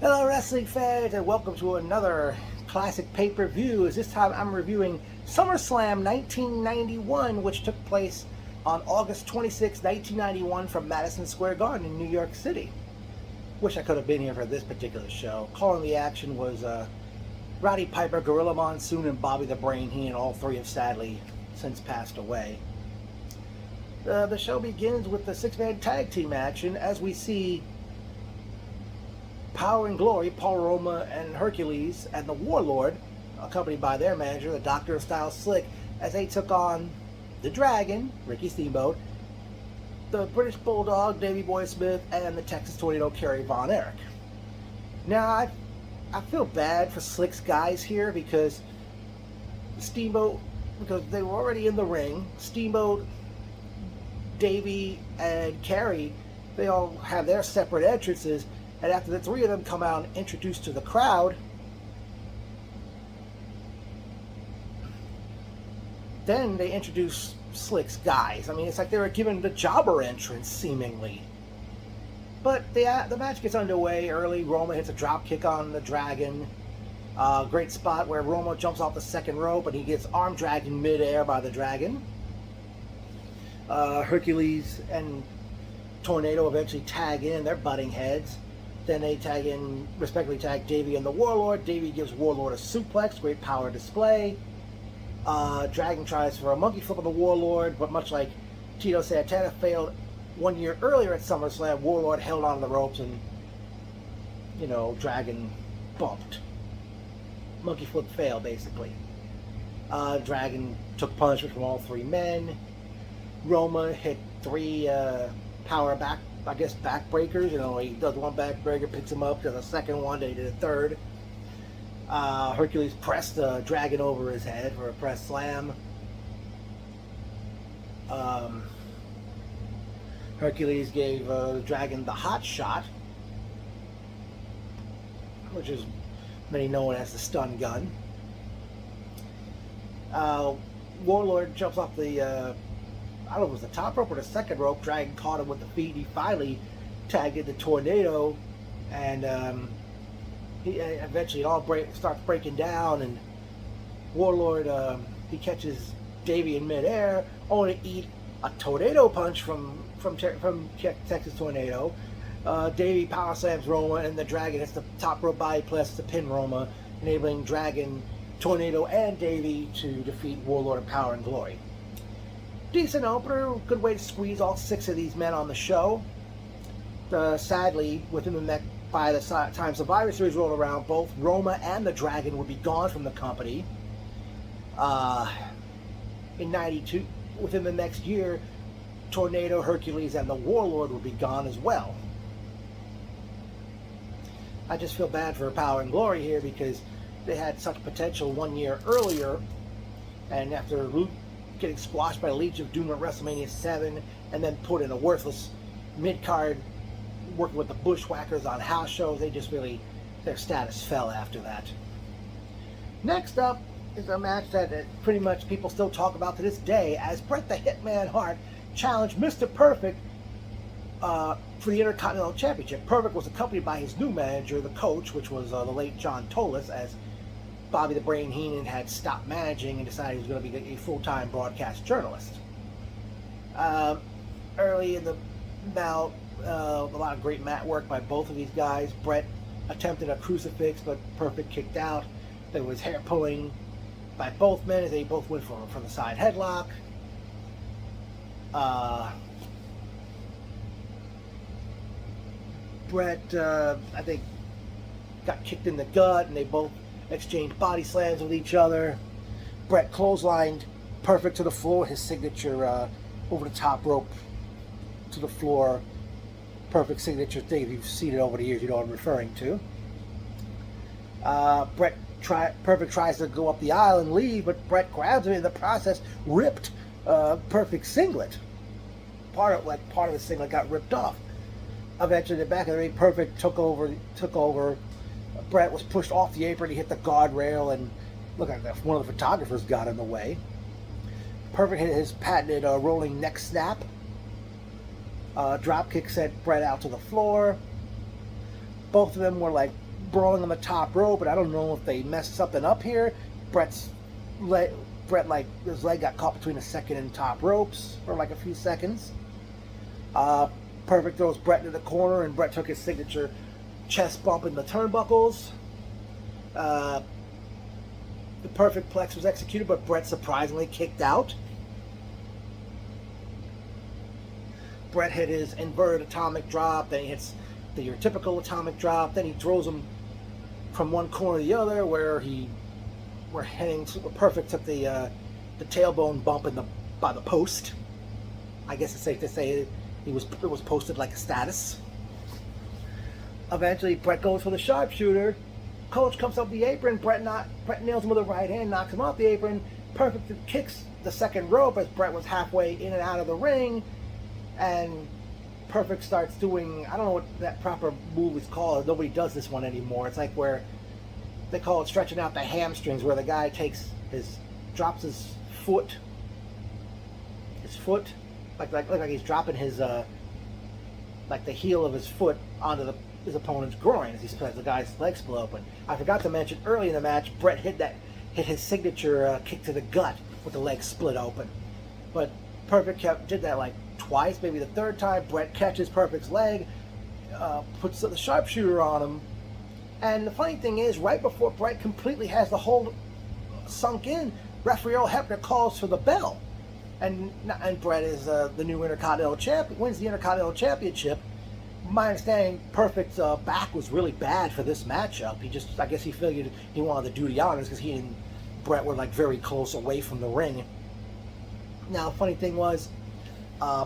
Hello wrestling fans and welcome to another classic pay-per-view. As this time I'm reviewing SummerSlam 1991, which took place on August 26, 1991 from Madison Square Garden in New York City. Wish I could have been here for this particular show. Calling the action was Roddy Piper, Gorilla Monsoon, and Bobby the Brain Heenan. All three have sadly since passed away. The show begins with the six-man tag team action as we see Power and Glory, Paul Roma and Hercules, and the Warlord, accompanied by their manager, the Doctor of Style Slick, as they took on the Dragon, Ricky Steamboat, the British Bulldog, Davey Boy Smith, and the Texas Tornado, Kerry Von Erich. Now, I feel bad for Slick's guys here because Steamboat, because they were already in the ring. Steamboat, Davey, and Kerry, they all have their separate entrances. And after the three of them come out and introduce to the crowd, then they introduce Slick's guys. I mean, it's like they were given the jobber entrance, seemingly. But the match gets underway early. Roma hits a drop kick on the Dragon. Great spot where Roma jumps off the second rope, and he gets arm dragged in midair by the Dragon. Hercules and Tornado eventually tag in. They're butting heads. Then they respectively tag Davey and the Warlord. Davey gives Warlord a suplex, great power display. Dragon tries for a monkey flip on the Warlord, but much like Tito Santana failed 1 year earlier at SummerSlam, Warlord held on the ropes and, Dragon bumped. Monkey flip failed, basically. Dragon took punishment from all three men. Roma hit three power backbreakers. He does one backbreaker, picks him up, does a second one, then he did a third. Hercules pressed the Dragon over his head for a press slam. Hercules gave the Dragon the hot shot, which is many known as the stun gun. Warlord jumps off the I don't know if it was the top rope or the second rope. Dragon caught him with the feet. He finally tagged in the Tornado, and he eventually starts breaking down. And Warlord he catches Davey in midair, only to eat a tornado punch from Texas Tornado. Davey power slams Roma, and the Dragon hits the top rope body press to pin Roma, enabling Dragon, Tornado, and Davey to defeat Warlord and Power and Glory. Decent opener, good way to squeeze all six of these men on the show. Sadly, by the time Survivor Series rolled around, both Roma and the Dragon would be gone from the company. In '92, within the next year, Tornado, Hercules, and the Warlord would be gone as well. I just feel bad for Power and Glory here because they had such potential 1 year earlier, and after getting squashed by Legion of Doom at WrestleMania 7 and then put in a worthless mid-card working with the Bushwhackers on house shows, their status fell after that. Next up is a match that pretty much people still talk about to this day, as Bret the Hitman Hart challenged Mr. Perfect for the Intercontinental Championship. Perfect was accompanied by his new manager, the Coach, which was the late John Tolis, as Bobby the Brain Heenan had stopped managing and decided he was going to be a full-time broadcast journalist. Early in the bout, a lot of great mat work by both of these guys. Bret attempted a crucifix, but Perfect kicked out. There was hair pulling by both men as they both went for the side headlock. Bret, I think, got kicked in the gut, and they both exchanged body slams with each other. Bret clotheslined Perfect to the floor, his signature over the top rope to the floor. Perfect signature thing. If you've seen it over the years, you know what I'm referring to. Perfect tries to go up the aisle and leave, but Bret grabs him in the process, ripped Perfect's singlet. Part of the singlet got ripped off. Eventually, the back of the ring, Perfect took over. Bret was pushed off the apron. He hit the guardrail, and look at that. One of the photographers got in the way. Perfect hit his patented rolling neck snap. Dropkick sent Bret out to the floor. Both of them were like brawling on the top rope, but I don't know if they messed something up here. Brett, like, his leg got caught between the second and top ropes for like a few seconds. Perfect throws Brett into the corner, and Brett took his signature chest bump in the turnbuckles. The perfect plex was executed, but Brett surprisingly kicked out. Brett hit his inverted atomic drop, then he hits your typical atomic drop, then he throws him from one corner to the other, where Perfect took the tailbone bump by the post. I guess it's safe to say it was posted like a status. Eventually, Brett goes for the sharpshooter. Coach comes up the apron. Brett nails him with a right hand, knocks him off the apron. Perfect kicks the second rope as Brett was halfway in and out of the ring, and Perfect starts doing, I don't know what that proper move is called. Nobody does this one anymore. It's like where they call it stretching out the hamstrings, where the guy drops his foot, like he's dropping his like the heel of his foot onto his opponent's groin as the guy's leg split open. I forgot to mention early in the match, Brett hit his signature kick to the gut with the leg split open. But Perfect did that like twice, maybe the third time. Brett catches Perfect's leg, puts the sharpshooter on him. And the funny thing is, right before Brett completely has the hold sunk in, referee Earl Hebner calls for the bell. And Brett is the new Intercontinental Champion, wins the Intercontinental Championship. My understanding, Perfect's back was really bad for this matchup. I guess he figured he wanted to do the honors because he and Brett were like very close away from the ring. Now, the funny thing was,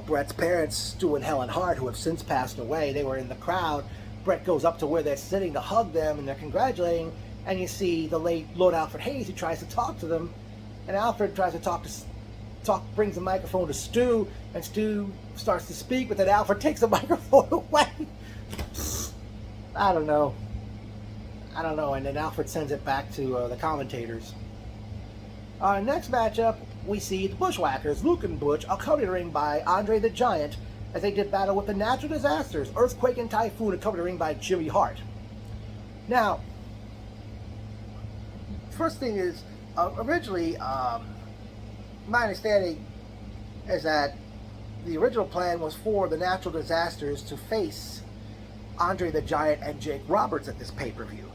Brett's parents, Stu and Helen Hart, who have since passed away, they were in the crowd. Brett goes up to where they're sitting to hug them, and they're congratulating. And you see the late Lord Alfred Hayes, who tries to talk to them. And Alfred tries to brings the microphone to Stu, and Stu starts to speak, but then Alfred takes the microphone away. I don't know. And then Alfred sends it back to the commentators. Next matchup, we see the Bushwhackers, Luke and Butch, accompanied to the ring by Andre the Giant, as they did battle with the Natural Disasters, Earthquake and Typhoon, accompanied to the ring by Jimmy Hart. Now, first thing is, originally, my understanding is that the original plan was for the Natural Disasters to face Andre the Giant and Jake Roberts at this pay-per-view.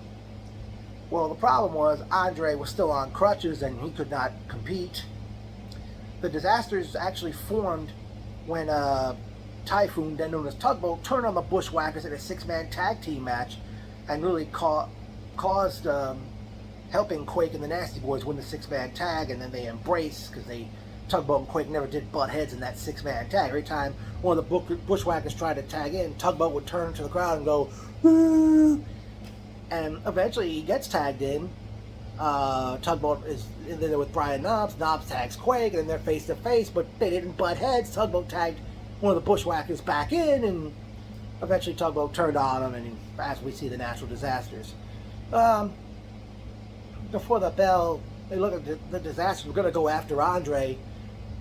Well, the problem was Andre was still on crutches and he could not compete. The Disasters actually formed when Typhoon, then known as Tugboat, turned on the Bushwhackers in a six-man tag team match and really caused helping Quake and the Nasty Boys win the six-man tag, and then they embraced because Tugboat and Quake never did butt heads in that six-man tag. Every time one of the Bushwhackers tried to tag in, Tugboat would turn to the crowd and go, "Woo!" And eventually he gets tagged in. Tugboat is in there with Brian Knobbs. Knobbs tags Quake, and then they're face to face, but they didn't butt heads. Tugboat tagged one of the Bushwhackers back in, and eventually Tugboat turned on him, and as we see the Natural Disasters. Before the bell, they look at the Disasters were going to go after Andre,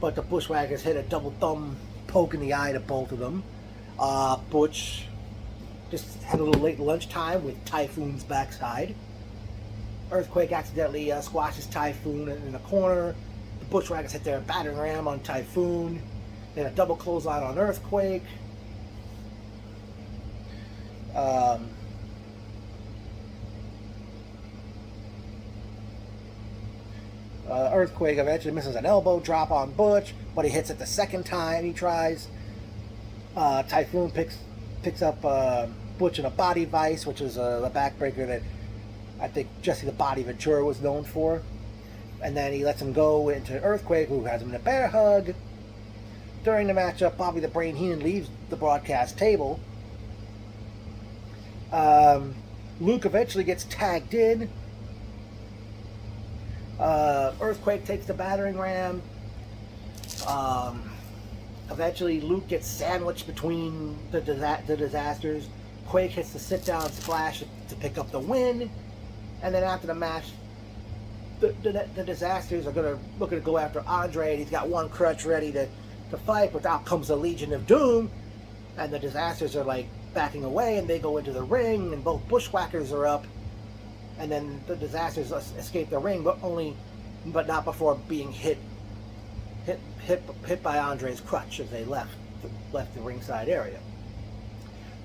but the Bushwhackers hit a double thumb poke in the eye to both of them. Butch just had a little late lunchtime with Typhoon's backside. Earthquake accidentally squashes Typhoon in the corner. The Bushwhackers hit their battering ram on Typhoon. Then a double clothesline on Earthquake. Earthquake eventually misses an elbow drop on Butch, but he hits it the second time he tries. Typhoon picks up Butch in a body vice, which is the backbreaker that I think Jesse the Body Ventura was known for. And then he lets him go into Earthquake, who has him in a bear hug. During the matchup, Bobby the Brain Heenan leaves the broadcast table. Luke eventually gets tagged in. Earthquake takes the battering ram. Eventually, Luke gets sandwiched between the Disasters. Quake hits the sit-down splash to pick up the win. And then after the match, the Disasters are looking to go after Andre, and he's got one crutch ready to fight, but out comes the Legion of Doom, and the Disasters are like backing away, and they go into the ring, and both Bushwhackers are up. and then the Disasters escape the ring, but not before being hit by Andre's crutch as they left the ringside area.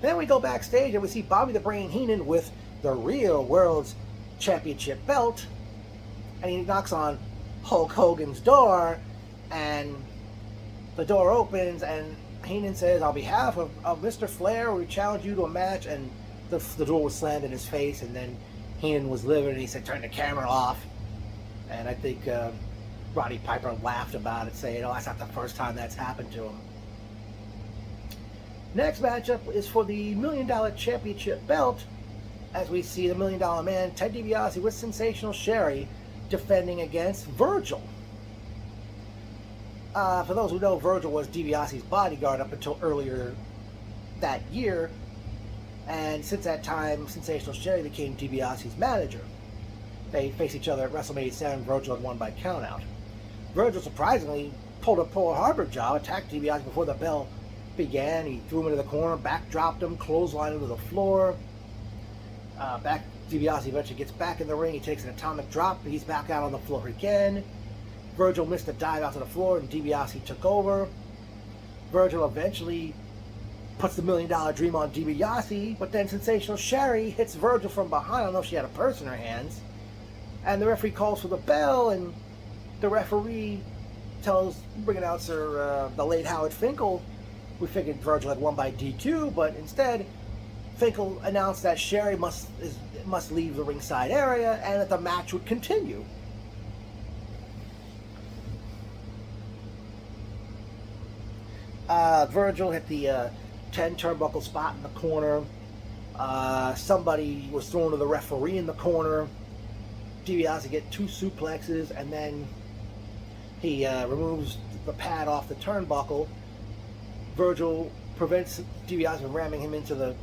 Then we go backstage and we see Bobby the Brain Heenan with the real World's Championship belt, and he knocks on Hulk Hogan's door, and the door opens, and Heenan says, "On behalf of Mr. Flair, we challenge you to a match," and the door was slammed in his face, and then Heenan was livid, and he said, "Turn the camera off." And I think Roddy Piper laughed about it, saying, "Oh, that's not the first time that's happened to him." Next matchup is for the $1 Million Championship belt, as we see the $1 Million Man, Ted DiBiase, with Sensational Sherry defending against Virgil. For those who know, Virgil was DiBiase's bodyguard up until earlier that year, and since that time, Sensational Sherry became DiBiase's manager. They faced each other at WrestleMania 7. Virgil had won by countout. Virgil surprisingly pulled a Pearl Harbor job, attacked DiBiase before the bell began. He threw him into the corner, backdropped him, clotheslined him to the floor. DiBiase eventually gets back in the ring. He takes an atomic drop, but he's back out on the floor again. Virgil missed a dive out to the floor, and DiBiase took over. Virgil eventually puts the $1 Million Dream on DiBiase, but then Sensational Sherry hits Virgil from behind. I don't know if she had a purse in her hands. And the referee calls for the bell, and the referee tells ring announcer, the late Howard Finkel, we figured Virgil had won by DQ, but instead Finkel announced that Sherry must leave the ringside area and that the match would continue. Virgil hit the 10 turnbuckle spot in the corner. Somebody was thrown to the referee in the corner. DiBiase get 2 suplexes, and then he removes the pad off the turnbuckle. Virgil prevents DiBiase from ramming him into the...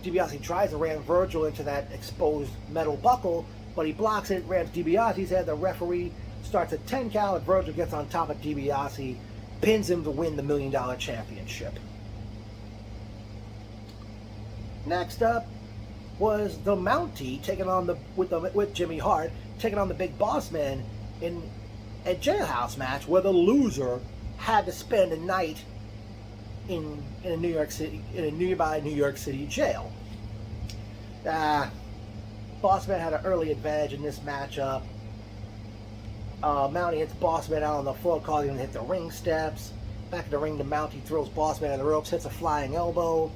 DiBiase tries to ram Virgil into that exposed metal buckle, but he blocks it, rams DiBiase's head. The referee starts a 10 count, and Virgil gets on top of DiBiase, pins him to win the $1 Million Championship. Next up was the Mountie taking on with Jimmy Hart, taking on the Big Boss Man in a jailhouse match where the loser had to spend a night in a nearby New York City jail. Boss Man had an early advantage in this matchup. Mountie hits Boss Man out on the floor, causing him to hit the ring steps. Back in the ring, the Mountie throws Boss Man on the ropes, hits a flying elbow.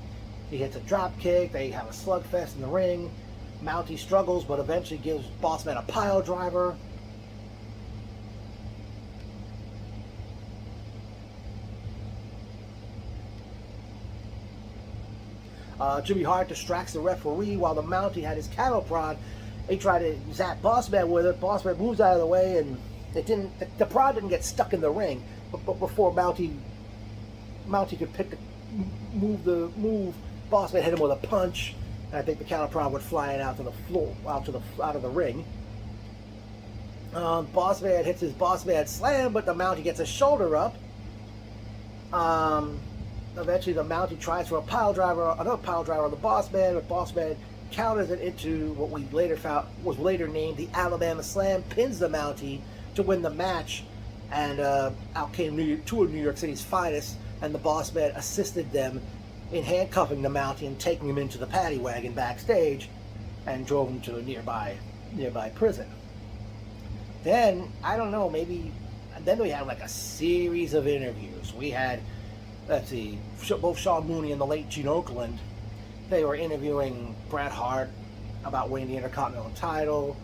He hits a drop kick. They have a slugfest in the ring. Mountie struggles, but eventually gives Boss Man a pile driver. Jimmy Hart distracts the referee while the Mountie had his cattle prod. He tried to zap Boss Man with it. Boss Man moves out of the way, and the prod didn't get stuck in the ring. But before Mountie could move, Boss Man hit him with a punch. And I think the cattle prod went flying out to the floor, out of the ring. Boss Man hits his Boss Man slam, but the Mountie gets his shoulder up. Eventually, the Mountie tries for another pile driver on the Boss Man, but Boss Man counters it into what we later found was later named the Alabama Slam, pins the Mountie to win the match, and out came two of New York City's finest, and the Boss Man assisted them in handcuffing the Mountie and taking him into the paddy wagon backstage, and drove him to a nearby prison. Then, I don't know, then we had like a series of interviews. We had, let's see, both Sean Mooney and the late Gene Okerlund. They were interviewing Bret Hart about winning the Intercontinental title.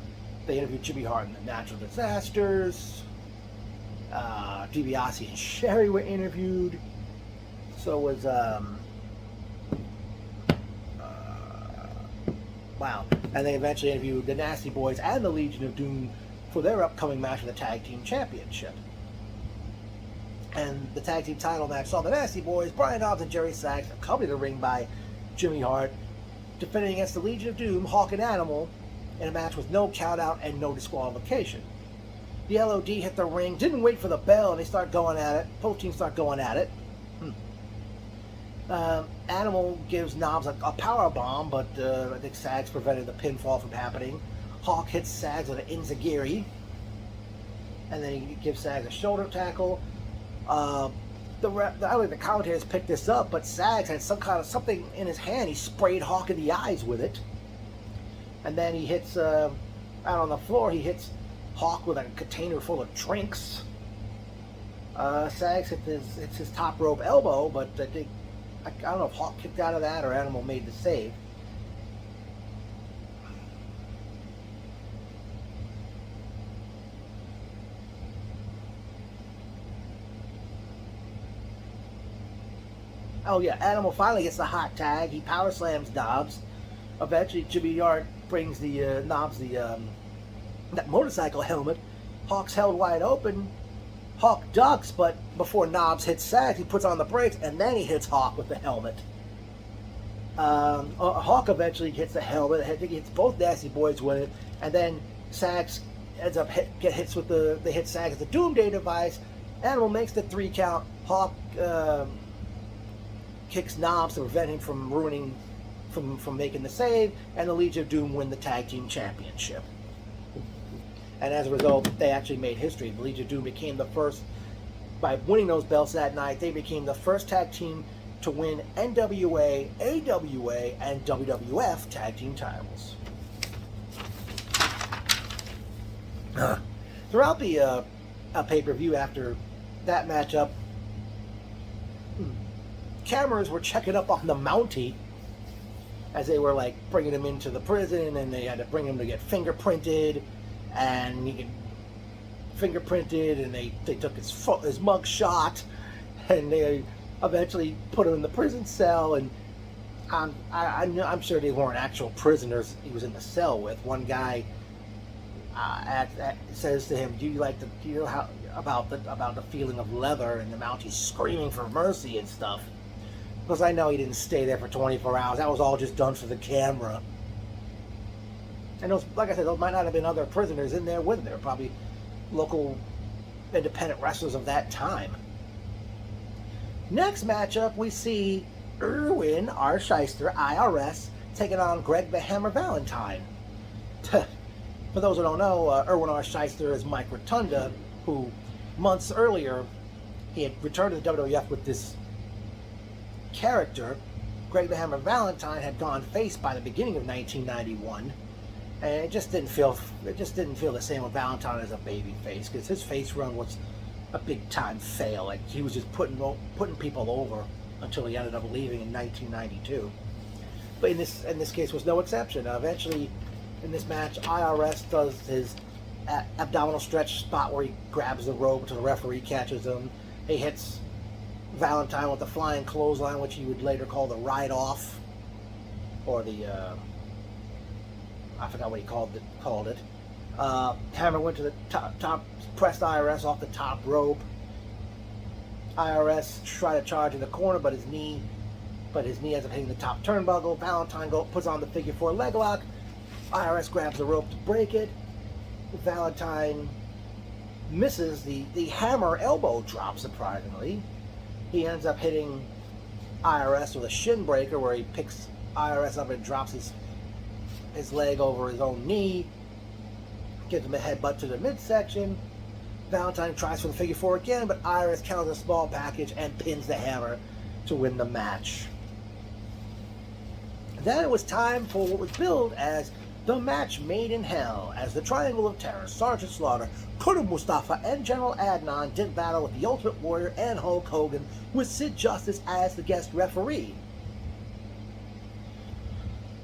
They interviewed Jimmy Hart in the Natural Disasters. DiBiase and Sherry were interviewed. So was wow. And they eventually interviewed the Nasty Boys and the Legion of Doom for their upcoming match for the Tag Team Championship. And the tag team title match saw the Nasty Boys, Brian Knobbs and Jerry Sags, accompanied the ring by Jimmy Hart, defending against the Legion of Doom, Hawk and Animal, in a match with no countout and no disqualification. The LOD hit the ring, didn't wait for the bell, and they start going at it. Both teams start going at it. Animal gives Knobbs a power bomb, but I think Sags prevented the pinfall from happening. Hawk hits Sags with an enziguri, and then he gives Sags a shoulder tackle. I don't think the commentators picked this up, but Sags had something in his hand. He sprayed Hawk in the eyes with it, and then he hits out on the floor. He hits Hawk with a container full of drinks. Sags hits his top rope elbow, but I don't know if Hawk kicked out of that or Animal made the save. Oh yeah, Animal finally gets the hot tag. He power slams Knobs. Eventually, Jimmy Yard brings the Knobs that motorcycle helmet. Hawk's held wide open. Hawk ducks, but before Knobs hits Sags, he puts on the brakes, and then he hits Hawk with the helmet. Hawk eventually hits the helmet. I think he hits both Nasty Boys with it, and then Sags ends up they hit Sags with the Doomsday device. Animal makes the 3 count. Hawk kicks Knobs to prevent him from making the save, and the Legion of Doom win the Tag Team Championship. And as a result, they actually made history. The Legion of Doom became the first, by winning those belts that night, they became the first tag team to win NWA, AWA, and WWF tag team titles. Throughout the pay-per-view after that matchup, cameras were checking up on the Mountie as they were like bringing him into the prison, and they had to bring him to get fingerprinted, and he get fingerprinted, and they took his mug shot, and they eventually put him in the prison cell. And I'm sure they weren't actual prisoners he was in the cell with. One guy says to him, "Do you know how about the feeling of leather?" And the Mountie's screaming for mercy and stuff. Because I know he didn't stay there for 24 hours. That was all just done for the camera. And those, like I said, those might not have been other prisoners in there with him. They were probably local independent wrestlers of that time. Next matchup, we see Irwin R. Shyster, IRS, taking on Greg the Hammer Valentine. For those who don't know, Irwin R. Shyster is Mike Rotunda, who months earlier, he had returned to the WWF with this character. Greg the Hammer Valentine had gone face by the beginning of 1991, and it just didn't feel the same with Valentine as a baby face, because his face run was a big time fail. Like, he was just putting people over until he ended up leaving in 1992. But in this case was no exception. Eventually, in this match, IRS does his abdominal stretch spot where he grabs the rope until the referee catches him. He hits Valentine with the flying clothesline, which he would later call the ride-off, or the I forgot what he called it. Hammer went to the top, pressed IRS off the top rope. IRS tried to charge in the corner, but his knee ends up hitting the top turnbuckle. Valentine puts on the figure 4 leg lock. IRS grabs the rope to break it. Valentine misses the Hammer elbow drop, surprisingly. He ends up hitting IRS with a shin breaker, where he picks IRS up and drops his leg over his own knee, gives him a headbutt to the midsection. Valentine tries for the figure 4 again, but IRS counters a small package and pins the Hammer to win the match. Then it was time for what was billed as the match made in hell, as the Triangle of Terror, Sergeant Slaughter, Qudam Mustafa, and General Adnan did battle with the Ultimate Warrior and Hulk Hogan, with Sid Justice as the guest referee.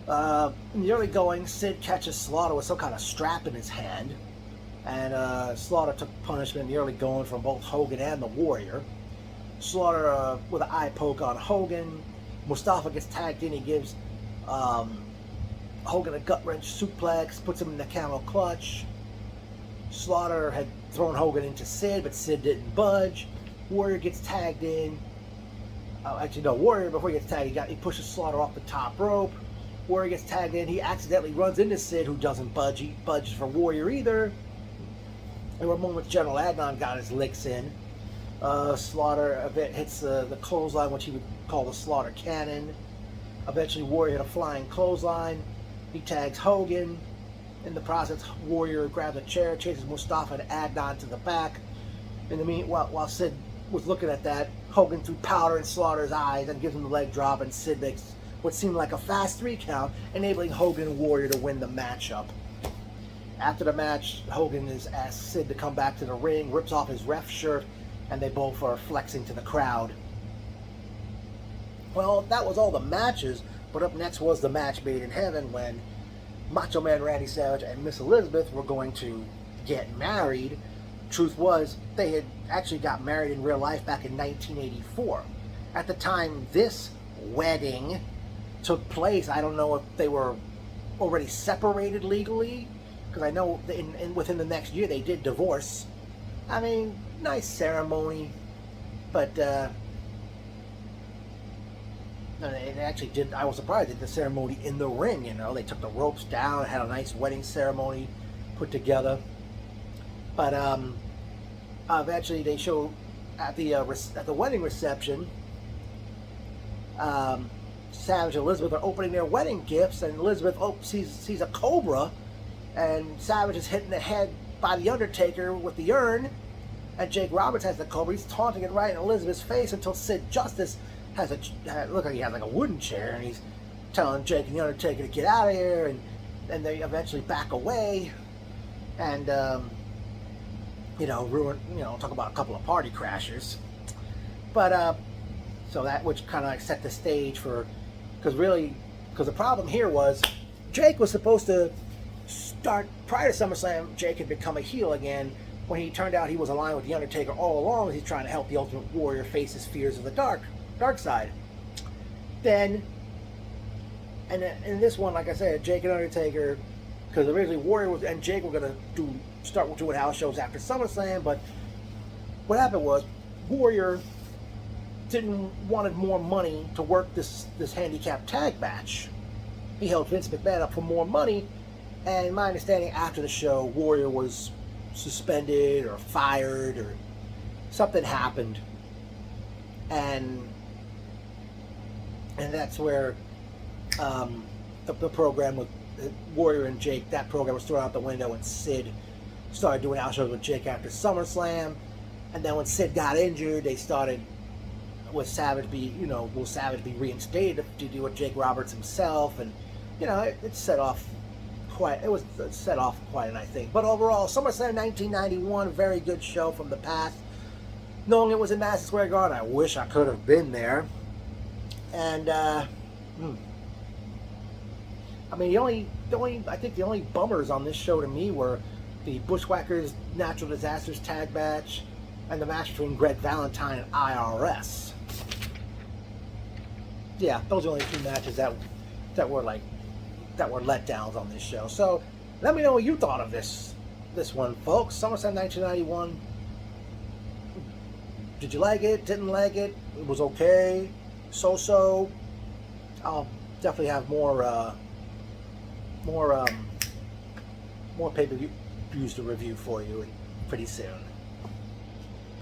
In the early going, Sid catches Slaughter with some kind of strap in his hand, and Slaughter took punishment in the early going from both Hogan and the Warrior. Slaughter with an eye poke on Hogan. Mustafa gets tagged in. He gives Hogan a gut wrench suplex, puts him in the camel clutch. Slaughter had thrown Hogan into Sid, but Sid didn't budge. Warrior gets tagged in. Warrior, before he gets tagged, he pushes Slaughter off the top rope. Warrior gets tagged in. He accidentally runs into Sid, who doesn't budge. He budges for Warrior either. There were moments General Adnan got his licks in. Slaughter hits the clothesline, which he would call the Slaughter Cannon. Eventually, Warrior hit a flying clothesline. He tags Hogan. In the process, Warrior grabs a chair, chases Mustafa and Adnan to the back. In the meanwhile, while Sid was looking at that, Hogan threw powder in Slaughter's eyes and gives him the leg drop, and Sid makes what seemed like a fast 3 count, enabling Hogan and Warrior to win the matchup. After the match, Hogan has asked Sid to come back to the ring, rips off his ref shirt, and they both are flexing to the crowd. Well, that was all the matches, but up next was the match made in heaven when Macho Man Randy Savage and Miss Elizabeth were going to get married. Truth was, they had actually got married in real life back in 1984. At the time this wedding took place, I don't know if they were already separated legally, because I know within the next year they did divorce. I mean, nice ceremony, but it actually did. I was surprised they did the ceremony in the ring. You know, they took the ropes down, had a nice wedding ceremony put together. But eventually they showed at the wedding reception. Savage and Elizabeth are opening their wedding gifts, and Elizabeth sees a cobra, and Savage is hit in the head by the Undertaker with the urn, and Jake Roberts has the cobra. He's taunting it right in Elizabeth's face until Sid Justice look like he has like a wooden chair, and he's telling Jake and the Undertaker to get out of here, and then they eventually back away, and talk about a couple of party crashers. But so that, which kind of like set the stage for, because the problem here was Jake was supposed to start prior to SummerSlam. Jake had become a heel again, when he turned out he was aligned with the Undertaker all along. He's trying to help the Ultimate Warrior face his fears of the dark side. Then, and in this one, like I said, Jake and Undertaker, because originally Warrior and Jake were going to start doing house shows after SummerSlam, but what happened was Warrior wanted more money to work this handicap tag match. He held Vince McMahon up for more money, and my understanding, after the show, Warrior was suspended or fired or something happened, and that's where the program with Warrior and Jake, that program was thrown out the window, and Sid started doing house shows with Jake after SummerSlam. And then when Sid got injured, they started will Savage be reinstated to do with Jake Roberts himself, and it set off quite a nice thing. But overall, SummerSlam 1991, very good show from the past. Knowing it was in Madison Square Garden, I wish I could have been there. And I mean, I think the only bummers on this show to me were the Bushwhackers Natural Disasters tag match and the match between Greg Valentine and IRS. Yeah, those are the only two matches that were letdowns on this show. So let me know what you thought of this one, folks. SummerSlam 1991. Did you like it? Didn't like it? It was okay. So. I'll definitely have more pay-per-views to review for you pretty soon.